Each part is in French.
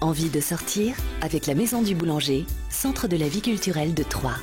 Envie de sortir avec la Maison du Boulanger, centre de la vie culturelle de Troyes.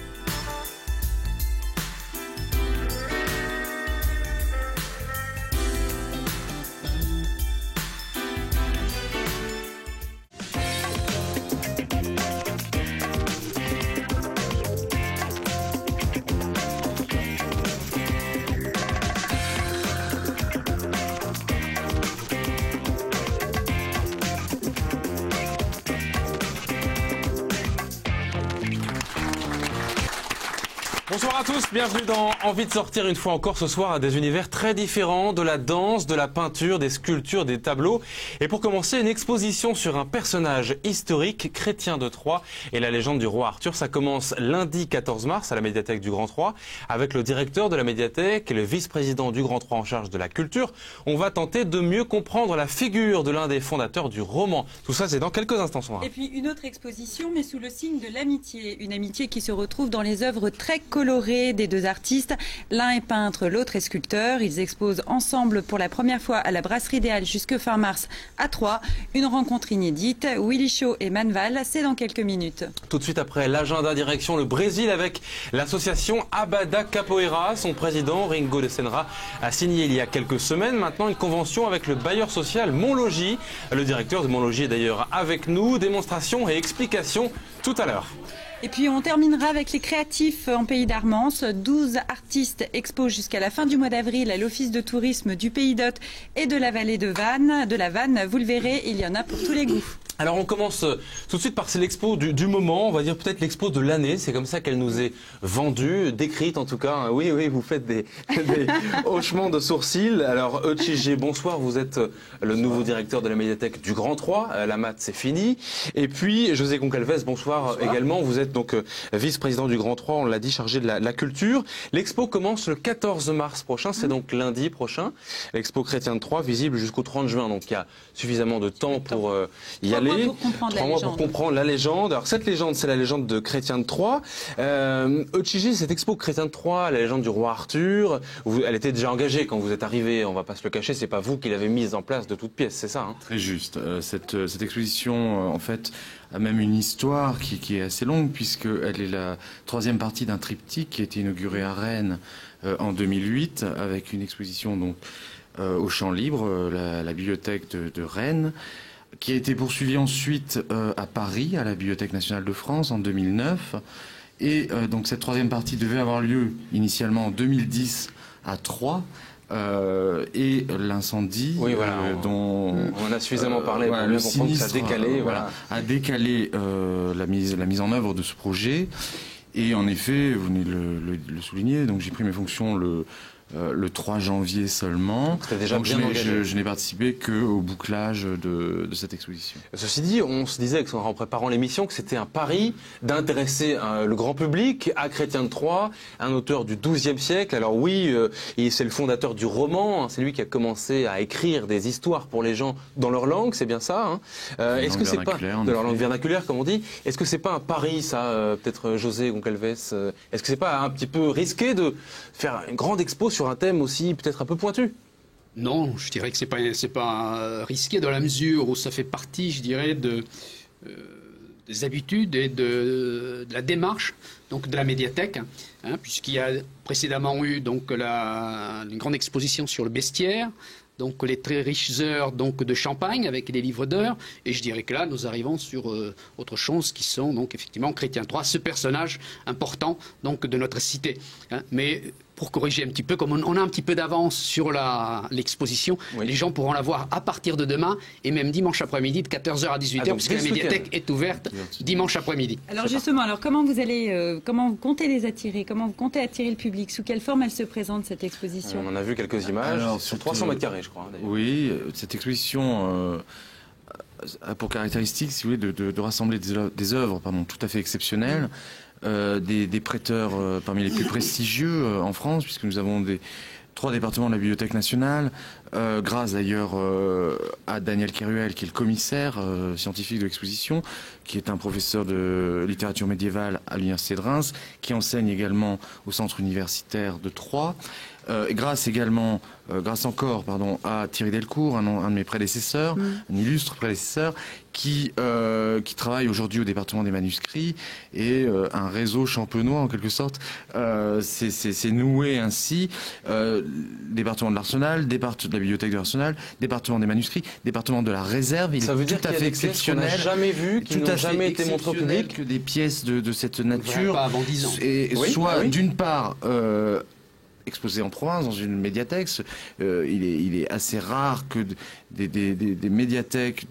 Bonsoir à tous, bienvenue dans Envie de sortir une fois encore ce soir à des univers très différents, de la danse, de la peinture, des sculptures, des tableaux. Et pour commencer, une exposition sur un personnage historique, Chrétien de Troyes et la légende du roi Arthur. Ça commence lundi 14 mars à la médiathèque du Grand Troyes avec le directeur de la médiathèque et le vice-président du Grand Troyes en charge de la culture. On va tenter de mieux comprendre la figure de l'un des fondateurs du roman. Tout ça, c'est dans quelques instants. Sandra. Et puis une autre exposition, mais sous le signe de l'amitié. Une amitié qui se retrouve dans les œuvres très coloré des deux artistes. L'un est peintre, l'autre est sculpteur. Ils exposent ensemble pour la première fois à la Brasserie des Halles jusque fin mars à Troyes. Une rencontre inédite. Willy Shaw et Manval, c'est dans quelques minutes. Tout de suite après l'agenda direction le Brésil avec l'association Abada Capoeira. Son président, Ringo de Senra, a signé il y a quelques semaines maintenant une convention avec le bailleur social Monlogis. Le directeur de Monlogis est d'ailleurs avec nous. Démonstration et explication tout à l'heure. Et puis on terminera avec les créatifs en Pays d'Armance. 12 artistes exposent jusqu'à la fin du mois d'avril à l'Office de tourisme du Pays d'Hôte et de la vallée de la Vanne. Vous le verrez, il y en a pour tous les goûts. Alors on commence tout de suite par l'expo du moment, on va dire peut-être l'expo de l'année, c'est comme ça qu'elle nous est vendue, décrite en tout cas. Oui, vous faites des hochements de sourcils. Alors Euchige, bonsoir, vous êtes le nouveau directeur de la médiathèque du Grand Troyes, la mat c'est fini. Et puis José Goncalves, bonsoir également, vous êtes donc vice-président du Grand Troyes, on l'a dit, chargé de la culture. L'expo commence le 14 mars prochain, c'est donc lundi prochain. L'expo Chrétien de Troyes, visible jusqu'au 30 juin, donc il y a suffisamment de temps pour y aller. 3 mois pour comprendre la légende. Alors cette légende, c'est la légende de Chrétien de Troyes. Euchige, cette expo Chrétien de Troyes, la légende du roi Arthur, elle était déjà engagée quand vous êtes arrivé, on va pas se le cacher, c'est pas vous qui l'avez mise en place de toutes pièces, c'est ça hein? Très juste. Cette exposition, en fait, a même une histoire qui est assez longue, puisqu'elle est la troisième partie d'un triptyque qui a été inauguré à Rennes en 2008, avec une exposition donc au Champ Libre, la bibliothèque de Rennes, qui a été poursuivi ensuite à Paris, à la Bibliothèque nationale de France, en 2009. Et donc cette troisième partie devait avoir lieu initialement en 2010 à Troyes. Et l'incendie dont on a suffisamment parlé pour bien comprendre que ça a décalé, a décalé la mise en œuvre de ce projet. Et en effet, vous venez de le souligner, donc j'ai pris mes fonctions le 3 janvier seulement. Déjà bien engagé. Je n'ai participé qu'au bouclage de cette exposition. Ceci dit, on se disait en préparant l'émission que c'était un pari d'intéresser le grand public à Chrétien de Troyes, un auteur du XIIe siècle. Alors oui, c'est le fondateur du roman, hein, c'est lui qui a commencé à écrire des histoires pour les gens dans leur langue, c'est bien ça hein. Est-ce que c'est pas de leur langue vernaculaire comme on dit? Est-ce que c'est pas un pari ça, peut-être José Goncalves? Est-ce que c'est pas un petit peu risqué de faire une grande expo sur un thème aussi peut-être un peu pointu? Non, je dirais que c'est pas risqué dans la mesure où ça fait partie, je dirais, des habitudes et de la démarche donc de la médiathèque, hein, puisqu'il y a précédemment eu donc une grande exposition sur le bestiaire. Donc les très riches heures donc de Champagne avec les livres d'heures, et je dirais que là nous arrivons sur autre chose qui sont donc effectivement Chrétien de Troyes, ce personnage important donc de notre cité. Hein. Mais pour corriger un petit peu, comme on a un petit peu d'avance sur l'exposition, les gens pourront la voir à partir de demain et même dimanche après-midi de 14h à 18h, puisque la médiathèque est ouverte dimanche après-midi. Alors justement, comment vous comptez les attirer? Comment vous comptez attirer le public? Sous quelle forme elle se présente cette exposition? On en a vu quelques images. Alors, sur 300 mètres carrés, je crois. Oui, cette exposition a pour caractéristique, si vous voulez, de rassembler des œuvres tout à fait exceptionnelles. Des prêteurs parmi les plus prestigieux en France, puisque nous avons 3 départements de la Bibliothèque nationale, grâce d'ailleurs à Daniel Keruel, qui est le commissaire scientifique de l'exposition, qui est un professeur de littérature médiévale à l'Université de Reims, qui enseigne également au centre universitaire de Troyes. grâce encore à Thierry Delcourt, un de mes prédécesseurs, un illustre prédécesseur, qui travaille aujourd'hui au département des manuscrits, et un réseau champenois en quelque sorte c'est noué ainsi. Département de l'Arsenal, département de la bibliothèque de l'Arsenal, département des manuscrits, département de la réserve. Ça veut dire tout à fait exceptionnel, jamais vu, qui n'ont jamais été montrées au public, que des pièces de cette nature, pas avant 10 ans. Et soit d'une part exposé en province dans une médiathèque. Il est assez rare que des médiathèques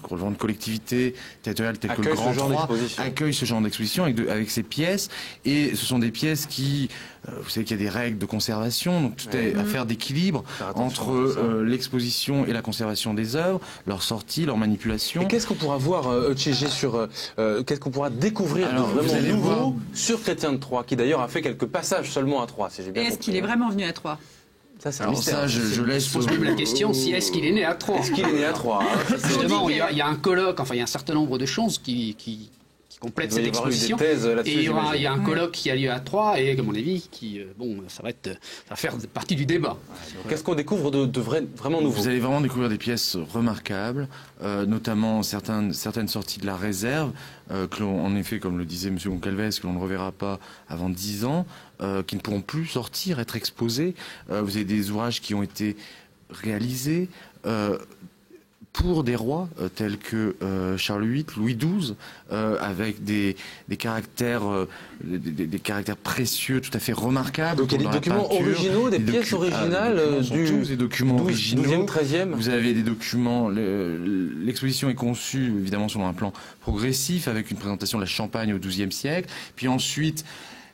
relevant de collectivités territoriales telles que le Grand 3 accueillent ce genre d'exposition avec ces pièces. Et ce sont des pièces qui, vous savez qu'il y a des règles de conservation, donc tout est affaire d'équilibre entre l'exposition et la conservation des œuvres, leur sortie, leur manipulation. Et qu'est-ce qu'on pourra voir, Echegé, qu'est-ce qu'on pourra découvrir de vraiment nouveau sur Chrétien de Troyes, qui d'ailleurs a fait quelques passages seulement à Troyes, si j'ai bien compris. Est-ce qu'il est vraiment venu à Troyes? Ça, c'est un Alors mystère. ça, je laisse pose même la question si est-ce qu'il est né à Troyes. Est-ce qu'il est né à Troyes, hein? Justement, il y a un colloque, enfin il y a un certain nombre de choses qui complètent cette exposition. Et il y a un colloque qui a lieu à Troyes et, à mon avis, ça va faire partie du débat. Qu'est-ce qu'on découvre de vraiment nouveau? Vous allez vraiment découvrir des pièces remarquables, notamment certaines sorties de la réserve, que l'on, en effet, comme le disait M. Goncalves, que l'on ne reverra pas avant 10 ans, qui ne pourront plus sortir, être exposés. Vous avez des ouvrages qui ont été réalisés pour des rois tels que Charles VIII, Louis XII, avec des caractères précieux, tout à fait remarquables. Donc il y a des documents originaux, des pièces originales des documents originaux. 12e, 13e. Vous avez des documents. L'exposition est conçue évidemment selon un plan progressif, avec une présentation de la Champagne au XIIe siècle, puis ensuite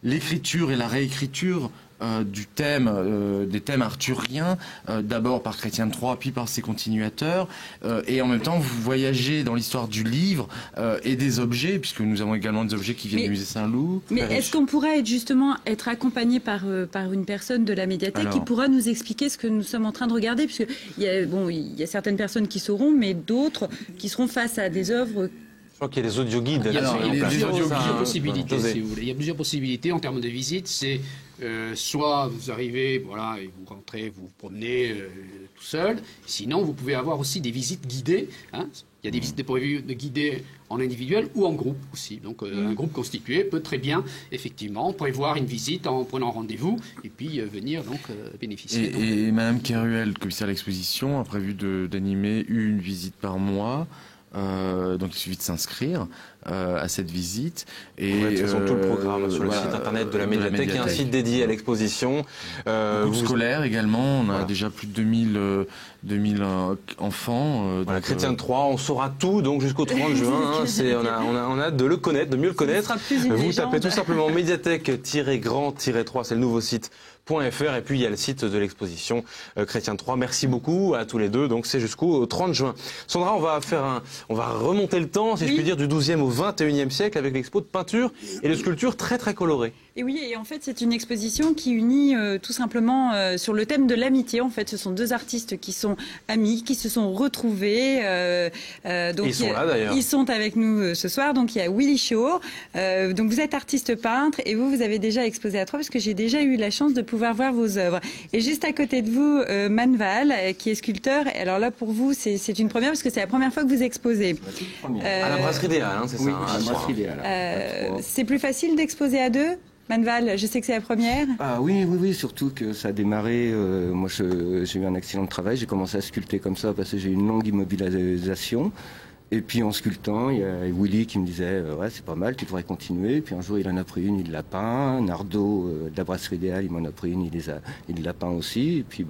l'écriture et la réécriture des thèmes arthuriens, d'abord par Chrétien de Troyes, puis par ses continuateurs, et en même temps vous voyagez dans l'histoire du livre et des objets, puisque nous avons également des objets qui viennent du musée Saint-Loup. Mais est-ce qu'on pourrait être accompagné par une personne de la médiathèque qui pourra nous expliquer ce que nous sommes en train de regarder, puisque il y a certaines personnes qui sauront, mais d'autres qui seront face à des œuvres. Je crois qu'il y a des audioguides. Il y a plusieurs possibilités, si vous voulez. Il y a plusieurs possibilités en termes de visite. C'est soit vous arrivez, voilà, et vous rentrez, vous vous promenez tout seul. Sinon, vous pouvez avoir aussi des visites guidées. Hein. Il y a des visites prévues de guidées en individuel ou en groupe aussi. Donc un groupe constitué peut très bien, effectivement, prévoir une visite en prenant rendez-vous et puis venir donc bénéficier. Et Madame Keruel, commissaire de l'exposition, a prévu d'animer une visite par mois. Donc il suffit de s'inscrire à cette visite. Et de toute façon, tout le programme sur le site internet de la médiathèque. Il y a un site dédié à l'exposition. Beaucoup scolaires également. On a déjà plus de 2000 enfants. Voilà, Chrétien de Troyes, on saura tout donc jusqu'au 30 juin. On a hâte de le connaître, de mieux le connaître. Vous tapez tout simplement médiathèque-grand-3, c'est le nouveau site. .fr, et puis il y a le site de l'exposition Chrétien de Troyes. Merci beaucoup à tous les deux. Donc c'est jusqu'au 30 juin. Sandra, on va remonter le temps, si je puis dire, du 12e au 21e siècle avec l'expo de peinture et de sculpture très très colorée. Et oui, et en fait, c'est une exposition qui unit tout simplement sur le thème de l'amitié. En fait, ce sont deux artistes qui sont amis, qui se sont retrouvés. Donc ils sont là d'ailleurs. Ils sont avec nous ce soir. Donc il y a Willy Shaw. Donc vous êtes artiste peintre et vous avez déjà exposé à Troyes parce que j'ai déjà eu la chance de pouvoir voir vos œuvres. Et juste à côté de vous, Manval, qui est sculpteur. Et alors là, pour vous, c'est une première parce que c'est la première fois que vous exposez. À la Brasserie Idéale, hein, c'est ça. À la Brasserie Idéale. C'est plus facile d'exposer à deux? Manval, je sais que c'est la première. Ah oui, surtout que ça a démarré, moi j'ai eu un accident de travail, j'ai commencé à sculpter comme ça parce que j'ai eu une longue immobilisation. Et puis en sculptant, il y a Willy qui me disait ouais c'est pas mal, tu devrais continuer. Puis un jour il en a pris une, il l'a peint. Nardo de la Brasserie Idéale, il m'en a pris une, il l'a peint aussi. Et puis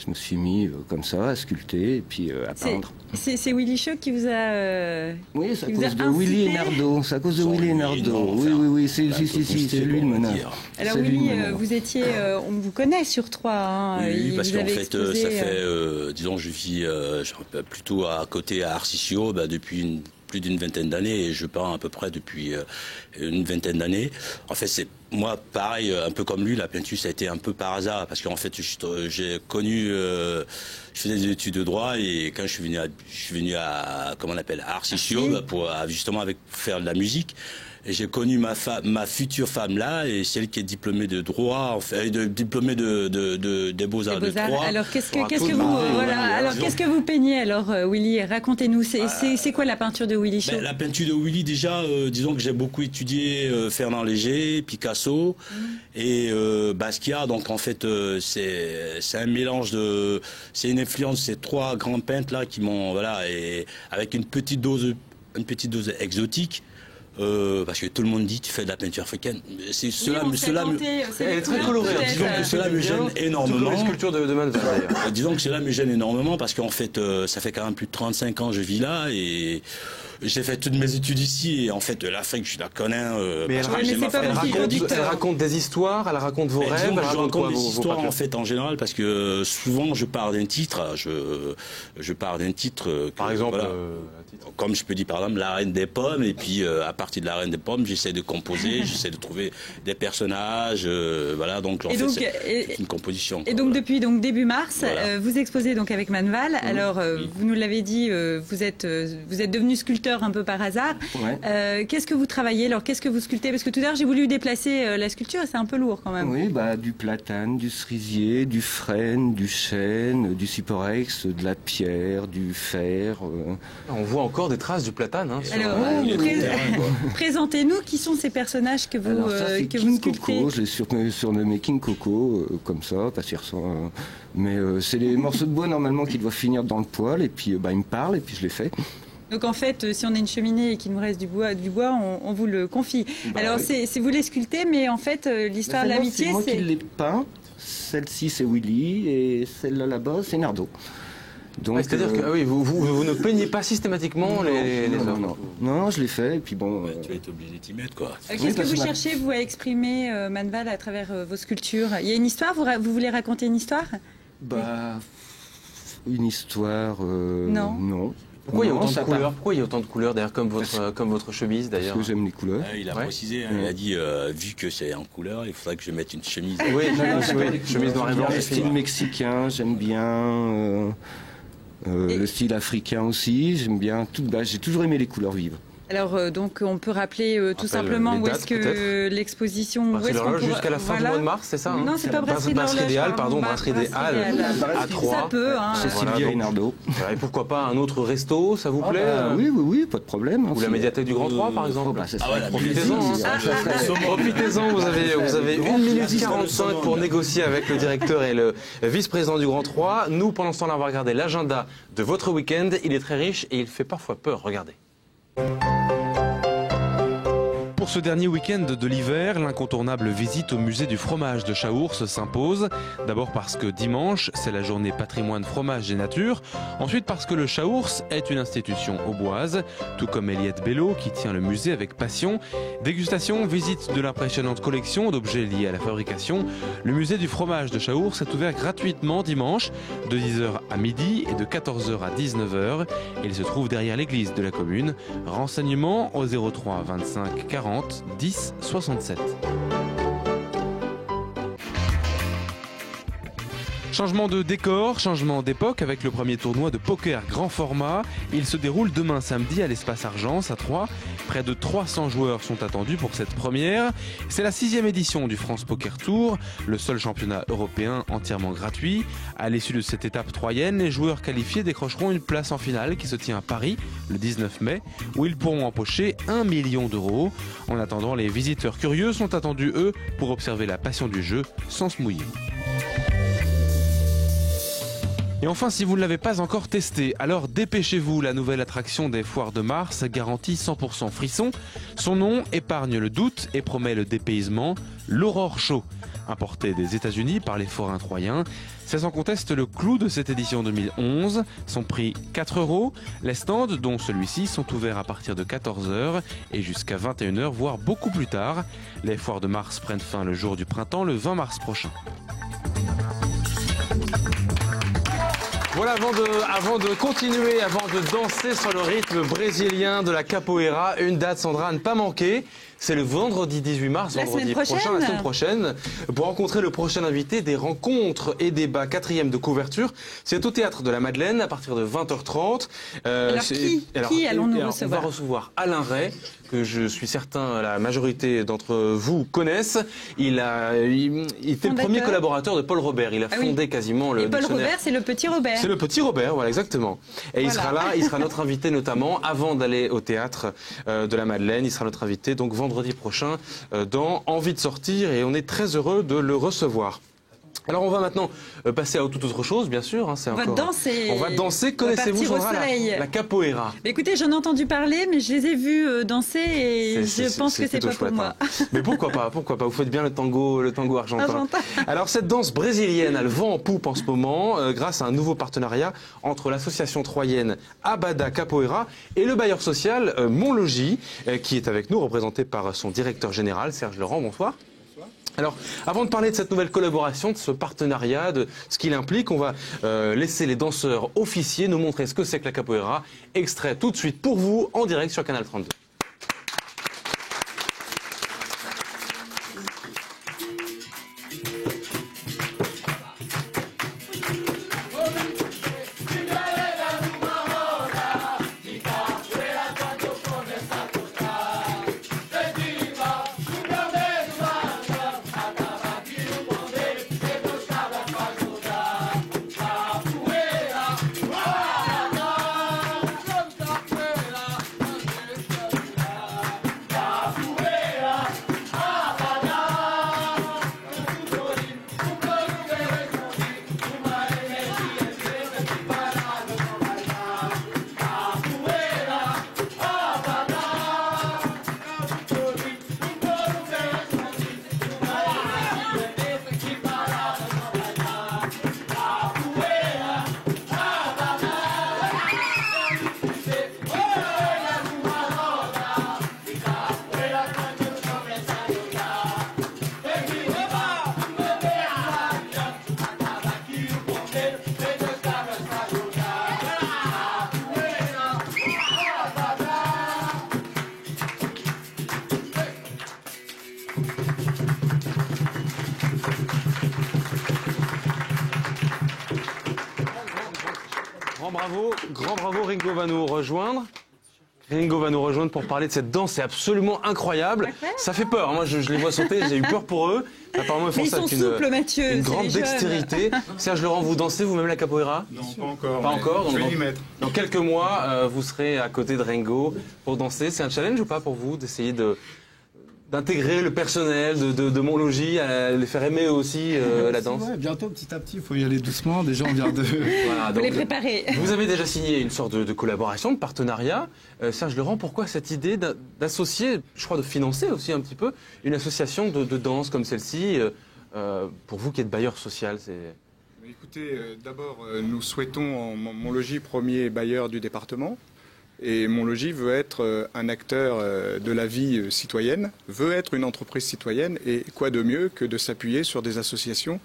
je me suis mis comme ça à sculpter et puis à peindre. C'est Willy Shaw qui vous a oui, c'est à cause de Willy et Nardo. C'est à cause de Willy et Nardo. Oui, c'est lui le meneur. Alors Willy, vous étiez, on vous connaît sur Troyes. Hein, oui, parce qu'en fait, ça fait, disons, je vis plutôt à côté à Arcisio depuis plus d'une vingtaine d'années et je peins à peu près depuis une vingtaine d'années. En fait, c'est moi, pareil, un peu comme lui, la peinture, ça a été un peu par hasard, parce qu'en fait, j'ai connu, je faisais des études de droit, et quand je suis venu à comment on appelle, à Arcisio, pour justement faire de la musique. Et j'ai connu ma future femme là, et celle qui est diplômée de droit, diplômée des Beaux-Arts de Troyes. Alors qu'est-ce que vous peignez alors, Willy? Racontez-nous. C'est quoi la peinture de Willy Shaw? La peinture de Willy, déjà, disons que j'ai beaucoup étudié Fernand Léger, Picasso et Basquiat. Donc en fait, c'est un mélange c'est une influence de ces trois grands peintres là qui m'ont, voilà, et avec une petite dose exotique. Parce que tout le monde dit tu fais de la peinture africaine. Elle est très colorée. Disons que cela me gêne énormément. La sculpture de Manval d'ailleurs. Disons que cela me gêne énormément parce qu'en fait, ça fait quand même plus de 35 ans que je vis là et j'ai fait toutes mes études ici et en fait l'Afrique je la connais. Mais elle raconte des histoires, elle raconte vos rêves, je raconte des histoires en fait en général parce que souvent je pars d'un titre, je pars d'un titre. Par exemple. Voilà, comme je peux dire par exemple la Reine des Pommes et puis à partir de la Reine des Pommes j'essaie de composer, j'essaie de trouver des personnages, voilà donc en fait c'est une composition. Et donc depuis début mars, voilà. Vous exposez donc avec Manval. Alors vous nous l'avez dit, vous êtes devenu sculpteur un peu par hasard. Ouais. Qu'est-ce que vous travaillez alors? Qu'est-ce que vous sculptez? Parce que tout à l'heure j'ai voulu déplacer la sculpture et c'est un peu lourd quand même. Oui, du platane, du cerisier, du frêne, du chêne, du cyporex, de la pierre, du fer. On voit encore des traces du platane. Hein, alors, présentez-nous qui sont ces personnages que vous sculptez. Coco, je l'ai surnommé King Coco, comme ça, parce qu'il ressemble. Mais c'est les morceaux de bois normalement qui doivent finir dans le poêle et puis il me parle et puis je les fais. Donc en fait, si on a une cheminée et qu'il nous reste du bois, on vous le confie. Alors oui. c'est vous les sculptez, mais en fait l'histoire de l'amitié, c'est moi qui les peins. Celle-ci c'est Willy et celle-là là-bas c'est Nardo. C'est-à-dire que vous ne peignez pas systématiquement les œuvres. Non, je l'ai fait et puis bon. Tu vas être obligé de t'y mettre quoi. Qu'est-ce que vous cherchez vous à exprimer, Manval, à travers vos sculptures? Il y a une histoire. Vous voulez raconter une histoire? Une histoire. Non. Pourquoi il y a autant de couleurs? Pourquoi il y a autant de couleurs d'ailleurs, comme votre chemise d'ailleurs? Parce que j'aime les couleurs. Il a précisé, il a dit vu que c'est en couleur, il faudrait que je mette une chemise. Oui, chemise noir et blanc. Le style mexicain, j'aime bien. Le style africain aussi, j'aime bien tout. J'ai toujours aimé les couleurs vives. Alors donc on peut rappeler tout simplement où est-ce que l'exposition jusqu'à la fin du mois de mars, c'est ça? Non, c'est pas Brasserie idéale, pardon, Brasserie idéale à Troyes. Ça peut, hein. C'est Sylvia et Nardo. Et pourquoi pas un autre resto, ça vous plaît? Oui, pas de problème. Ou la médiathèque du Grand Troyes, par exemple. Profitez-en. Profitez-en, vous avez 1 minute 45 pour négocier avec le directeur et le vice-président du Grand Troyes. Nous, pendant ce temps-là, on va regarder l'agenda de votre week-end. Il est très riche et il fait parfois peur. Regardez. Pour ce dernier week-end de l'hiver, l'incontournable visite au musée du fromage de Chaours s'impose. D'abord parce que dimanche, c'est la journée patrimoine fromage et nature. Ensuite parce que le Chaours est une institution auboise, tout comme Eliette Bello qui tient le musée avec passion. Dégustation, visite de l'impressionnante collection d'objets liés à la fabrication. Le musée du fromage de Chaours est ouvert gratuitement dimanche de 10h à midi et de 14h à 19h. Il se trouve derrière l'église de la commune. Renseignements au 03 25 40 10 67. Changement de décor, changement d'époque avec le premier tournoi de poker grand format. Il se déroule demain samedi à l'Espace Argence à Troyes. Près de 300 joueurs sont attendus pour cette première. C'est la 6e édition du France Poker Tour, le seul championnat européen entièrement gratuit. À l'issue de cette étape troyenne, les joueurs qualifiés décrocheront une place en finale qui se tient à Paris le 19 mai, où ils pourront empocher 1 million d'euros. En attendant, les visiteurs curieux sont attendus, eux, pour observer la passion du jeu sans se mouiller. Et enfin, si vous ne l'avez pas encore testé, alors dépêchez-vous, la nouvelle attraction des foires de mars garantit 100% frisson. Son nom épargne le doute et promet le dépaysement, l'Aurore Show. Importé des États-Unis par les forains troyens, c'est sans conteste le clou de cette édition 2011. Son prix 4 €. Les stands, dont celui-ci, sont ouverts à partir de 14h et jusqu'à 21h, voire beaucoup plus tard. Les foires de mars prennent fin le jour du printemps, le 20 mars prochain. Voilà, avant de continuer, avant de danser sur le rythme brésilien de la capoeira, une date, Sandra, à ne pas manquer. C'est le vendredi 18 mars, La vendredi semaine prochaine. prochain, la semaine prochaine, pour rencontrer le prochain invité des rencontres et débats 4e de couverture. C'est au Théâtre de la Madeleine à partir de 20h30. Alors qui allons-nous recevoir? On va recevoir Alain Ray, que je suis certain la majorité d'entre vous connaissent. Il était le premier collaborateur de Paul Robert. Il a fondé quasiment le Paul dictionnaire. Robert, c'est le petit Robert. C'est le petit Robert, voilà, exactement. Et il sera là, il sera notre invité notamment avant d'aller au Théâtre de la Madeleine. Il sera notre invité donc vendredi prochain dans Envie de sortir et on est très heureux de le recevoir. Alors on va maintenant passer à toute autre chose, bien sûr. Hein, on va danser. On va danser. Connaissez-vous Sandra, la capoeira? Mais écoutez, j'en ai entendu parler, mais je les ai vus danser et je pense que c'est pas pour moi. Hein. Mais pourquoi pas? Pourquoi pas? Vous faites bien le tango argentin. Alors cette danse brésilienne a le vent en poupe en ce moment, grâce à un nouveau partenariat entre l'association troyenne Abada Capoeira et le bailleur social Montlogis, qui est avec nous, représenté par son directeur général Serge Laurent. Bonsoir. Alors, avant de parler de cette nouvelle collaboration, de ce partenariat, de ce qu'il implique, on va laisser les danseurs officiers nous montrer ce que c'est que la capoeira. Extrait tout de suite pour vous, en direct sur Canal 32. Grand bravo, Ringo va nous rejoindre. Ringo va nous rejoindre pour parler de cette danse, c'est absolument incroyable. Ça fait peur, moi je les vois sauter, j'ai eu peur pour eux. Apparemment ils font ça avec une grande dextérité. Serge Laurent, vous dansez vous-même la capoeira? Non, pas encore. Pas encore, donc je vais y mettre. Dans quelques mois, vous serez à côté de Ringo pour danser. C'est un challenge ou pas pour vous d'essayer d'intégrer le personnel de Montlogis, à les faire aimer aussi la danse? Ouais, bientôt, petit à petit, il faut y aller doucement. Déjà, on vient de... Voilà, donc, les préparer. Vous avez déjà signé une sorte de collaboration, de partenariat. Serge Laurent, pourquoi cette idée d'associer, je crois de financer aussi un petit peu, une association de danse comme celle-ci, pour vous qui êtes bailleur social? Écoutez, d'abord, nous souhaitons, Montlogis, premier bailleur du département. Et Montlogis veut être un acteur de la vie citoyenne, veut être une entreprise citoyenne, et quoi de mieux que de s'appuyer sur des associations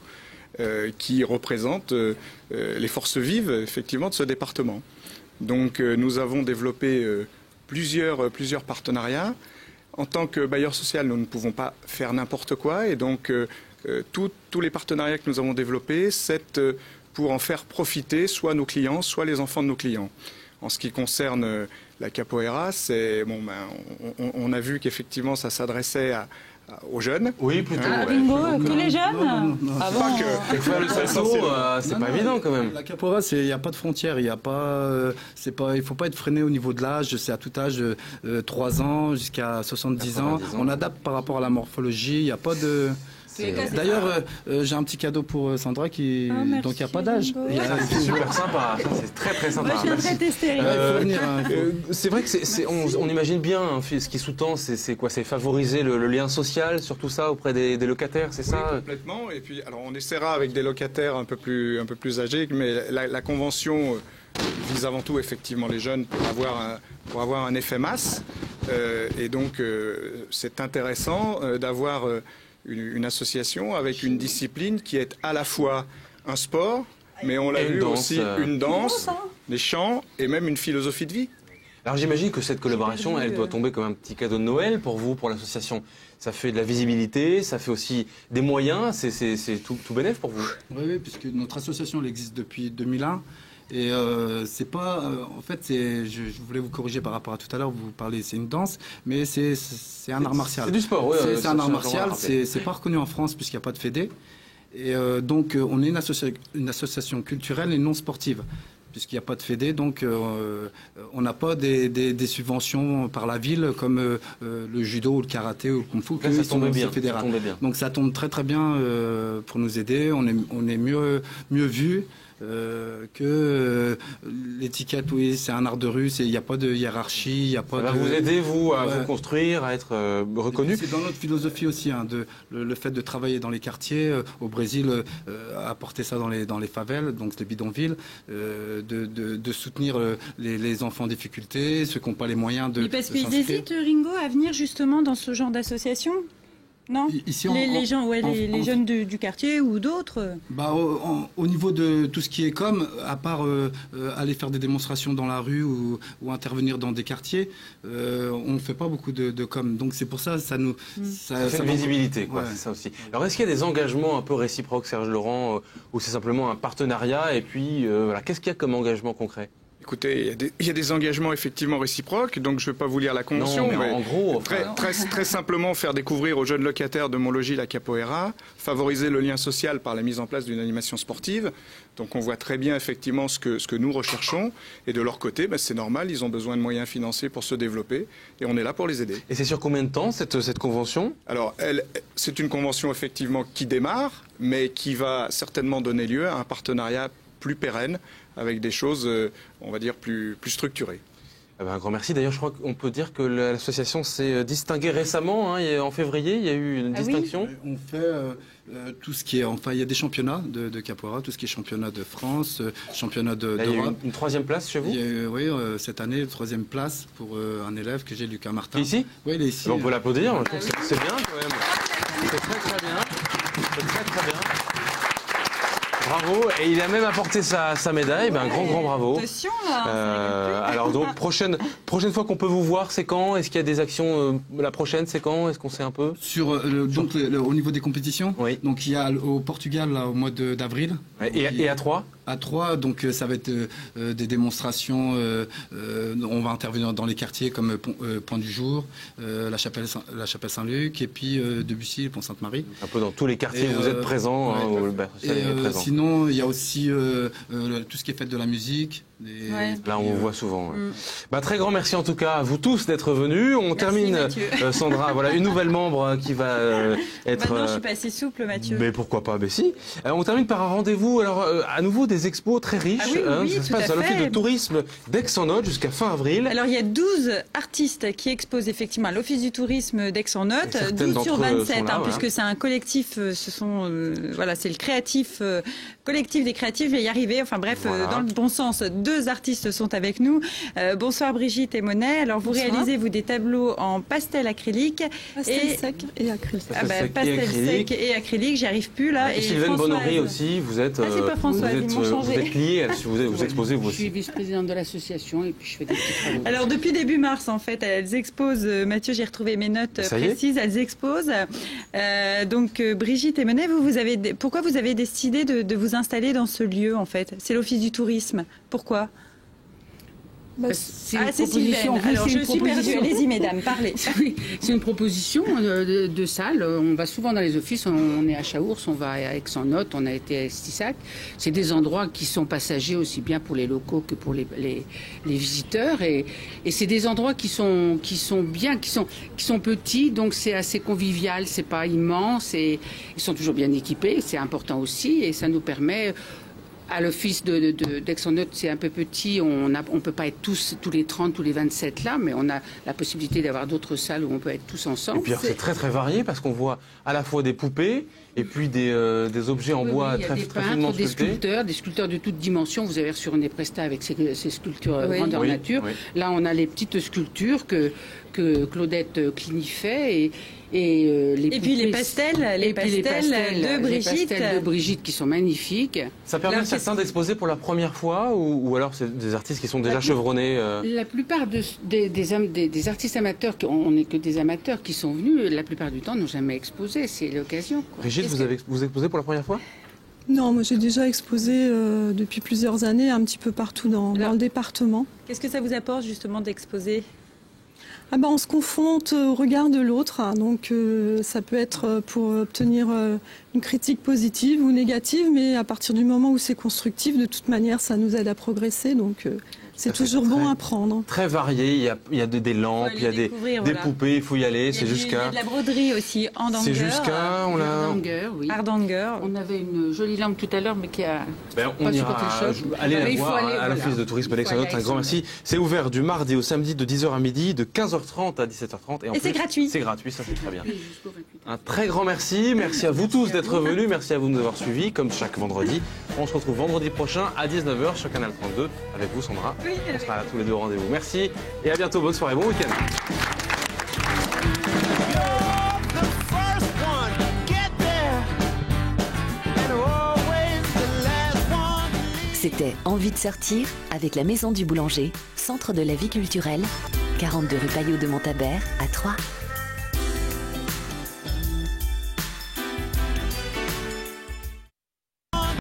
qui représentent les forces vives, effectivement, de ce département. Donc nous avons développé plusieurs partenariats. En tant que bailleur social, nous ne pouvons pas faire n'importe quoi, et donc tous les partenariats que nous avons développés, c'est pour en faire profiter soit nos clients, soit les enfants de nos clients. En ce qui concerne la capoeira, on a vu qu'effectivement ça s'adressait aux jeunes. Oui, plutôt. Ringo, tous les jeunes? Non. Pas que. Faire le salto, c'est pas évident quand même. La capoeira, il n'y a pas de frontières, il faut pas être freiné au niveau de l'âge. C'est à tout âge, 3 ans jusqu'à 70 ans. On adapte par rapport à la morphologie. Il n'y a pas de. D'ailleurs, j'ai un petit cadeau pour Sandra donc il n'y a pas d'âge. C'est super sympa, c'est très sympa. Moi, je viendrai tester. C'est vrai que on imagine bien ce qui sous-tend, c'est quoi? C'est favoriser le lien social, surtout ça auprès des locataires, c'est ça? Oui, complètement. Et puis, alors, on essaiera avec des locataires un peu plus âgés, mais la convention vise avant tout effectivement les jeunes pour avoir un effet masse. Et donc, c'est intéressant d'avoir une association avec une discipline qui est à la fois un sport, mais on l'a vu aussi une danse, des chants et même une philosophie de vie. Alors j'imagine que cette collaboration, elle doit tomber comme un petit cadeau de Noël pour vous, pour l'association. Ça fait de la visibilité, ça fait aussi des moyens, c'est tout bénef pour vous. Oui, puisque notre association elle existe depuis 2001. Et c'est pas, en fait, je voulais vous corriger par rapport à tout à l'heure. Vous parlez, c'est une danse, mais c'est un art martial. C'est du sport, oui. C'est un art martial. C'est pas reconnu en France puisqu'il n'y a pas de fédé. Et donc, on est une association culturelle et non sportive. Puisqu'il n'y a pas de fédé, donc on n'a pas des subventions par la ville comme le judo ou le karaté ou le kung-fu. Là, ça tombe bien. Donc ça tombe très très bien pour nous aider. On est mieux vu. Que l'étiquette, oui, c'est un art de rue, il n'y a pas de hiérarchie, il n'y a pas ça va vous aider, vous, à vous construire, à être reconnu. C'est dans notre philosophie aussi, hein, le fait de travailler dans les quartiers, au Brésil, apporter ça dans les favelles, donc les bidonvilles, de soutenir les enfants en difficulté, ceux qui n'ont pas les moyens de. Mais parce qu'ils hésitent, Ringo, à venir justement dans ce genre d'association ? Non, ici, les gens, les jeunes du quartier ou d'autres. Au niveau de tout ce qui est com, à part aller faire des démonstrations dans la rue ou intervenir dans des quartiers, on ne fait pas beaucoup de com. Donc c'est pour ça, ça fait une visibilité, quoi. Ouais. C'est ça aussi. Alors est-ce qu'il y a des engagements un peu réciproques, Serge Laurent, ou c'est simplement un partenariat et puis voilà, qu'est-ce qu'il y a comme engagement concret ? Écoutez, il y a des engagements effectivement réciproques, donc je ne vais pas vous lire la convention. Non, mais en gros, très simplement faire découvrir aux jeunes locataires de mon logis la capoeira, favoriser le lien social par la mise en place d'une animation sportive. Donc on voit très bien effectivement ce que nous recherchons. Et de leur côté, c'est normal, ils ont besoin de moyens financiers pour se développer et on est là pour les aider. Et c'est sur combien de temps cette convention ? Alors c'est une convention effectivement qui démarre, mais qui va certainement donner lieu à un partenariat plus pérenne, avec des choses, on va dire, plus structurées. Un grand merci. D'ailleurs, je crois qu'on peut dire que l'association s'est distinguée récemment. En février, il y a eu une distinction. Oui. On fait tout ce qui est... Enfin, il y a des championnats de capoeira, tout ce qui est championnat de France, championnat d'Europe. Il y a eu une troisième place chez vous ? Oui, cette année, troisième place pour un élève que j'ai, Lucas Martin. Ici ? Oui, il est ici. On peut l'applaudir. Je trouve que c'est bien quand même. C'est très bien. C'est très bien. Bravo, et il a même apporté sa médaille, un grand bravo. Attention là. Alors donc prochaine fois qu'on peut vous voir, c'est quand ? Est-ce qu'il y a des actions la prochaine, c'est quand ? Est-ce qu'on sait un peu ? Au niveau des compétitions. Oui. Donc il y a au Portugal là, au mois d'avril. Et à Troyes ? À Troyes, donc ça va être des démonstrations. On va intervenir dans les quartiers comme Point du Jour, la chapelle Saint-Luc, et puis Debussy, Pont Sainte-Marie. Un peu dans tous les quartiers, vous êtes présents. Sinon, il y a aussi tout ce qui est fait de la musique. Là, on vous voit souvent. Très grand merci en tout cas à vous tous d'être venus. On termine, Sandra, voilà une nouvelle membre qui va être. Maintenant, je suis pas assez souple, Mathieu. Mais pourquoi pas ? Mais si. On termine par un rendez-vous. Alors, à nouveau des expos très riches. Ça se passe à l'Office de tourisme d'Aix-en-Othe jusqu'à fin avril. Alors, il y a 12 artistes qui exposent effectivement à l'Office du tourisme d'Aix-en-Othe. 12 sur 27, là, puisque c'est un collectif. C'est le créatif. Collectif des créatifs, je vais y arriver. Enfin bref, dans le bon sens, 2 artistes sont avec nous. Bonsoir Brigitte et Monet. Alors vous réalisez des tableaux en pastel acrylique. Pastel sec et acrylique. Pastel sec et acrylique, j'y arrive plus là. Et Sylvaine Bonnery aussi, vous êtes. C'est pas François, vous êtes liée, vous exposez vous aussi. Je suis vice-présidente de l'association et puis je fais des petits travaux. Alors depuis début mars en fait, elles exposent. Mathieu, j'ai retrouvé mes notes précises. Elles exposent. Donc Brigitte et Monet, pourquoi vous avez décidé de vous installer dans ce lieu en fait ? C'est l'Office du tourisme. Pourquoi ? C'est une proposition. Alors je suis perdue. Allez-y, mesdames, parlez. Oui, c'est une proposition de salle. On va souvent dans les offices. On est à Chaours, on va à Aix-en-Othe, on a été à Estissac. C'est des endroits qui sont passagers aussi bien pour les locaux que pour les visiteurs. Et c'est des endroits qui sont bien, qui sont petits. Donc c'est assez convivial. C'est pas immense. Et ils sont toujours bien équipés. C'est important aussi. Et ça nous permet. À l'office d'Aix-en-Othe, c'est un peu petit, on peut pas être tous les 30, tous les 27 là, mais on a la possibilité d'avoir d'autres salles où on peut être tous ensemble. Et puis c'est très très varié parce qu'on voit à la fois des poupées et puis des objets en bois très finement sculptés. Des sculpteurs de toutes dimensions. Vous avez reçu René Presta avec ses sculptures grandeur nature. Oui. Là, on a les petites sculptures que que Claudette Clini fait et puis les pastels de Brigitte. Les pastels de Brigitte qui sont magnifiques. Ça permet à certains d'exposer pour la première fois ou alors c'est des artistes qui sont déjà chevronnés La plupart des artistes amateurs, on n'est que des amateurs qui sont venus, la plupart du temps n'ont jamais exposé, c'est l'occasion. Brigitte, vous exposez pour la première fois? Non, moi j'ai déjà exposé depuis plusieurs années un petit peu partout dans le département. Qu'est-ce que ça vous apporte justement d'exposer? On se confronte au regard de l'autre, donc ça peut être pour obtenir une critique positive ou négative, mais à partir du moment où c'est constructif, de toute manière, ça nous aide à progresser, donc c'est toujours bon à prendre. Très varié, il y a des lampes, il y a des poupées, il faut y aller, c'est jusqu'à... Il y a de la broderie aussi, Hardanger. C'est jusqu'à... Hardanger, on avait une jolie lampe tout à l'heure, mais qui a... on ira aller la voir à l'Office de tourisme d'Aix-en-Othe, un grand merci. C'est ouvert du mardi au samedi de 10h à midi, de 15h30 à 17h30. Et c'est gratuit. C'est gratuit, ça c'est très bien. Un très grand merci, merci à vous tous d'être venus, merci à vous de nous avoir suivis, comme chaque vendredi. On se retrouve vendredi prochain à 19h sur Canal 32, avec vous Sandra. Oui, on sera là tous les deux au rendez-vous. Merci et à bientôt. Bonne soirée, bon week-end. C'était Envie de sortir avec la Maison du Boulanger, centre de la vie culturelle, 42 rue Payot de Montabert à Troyes.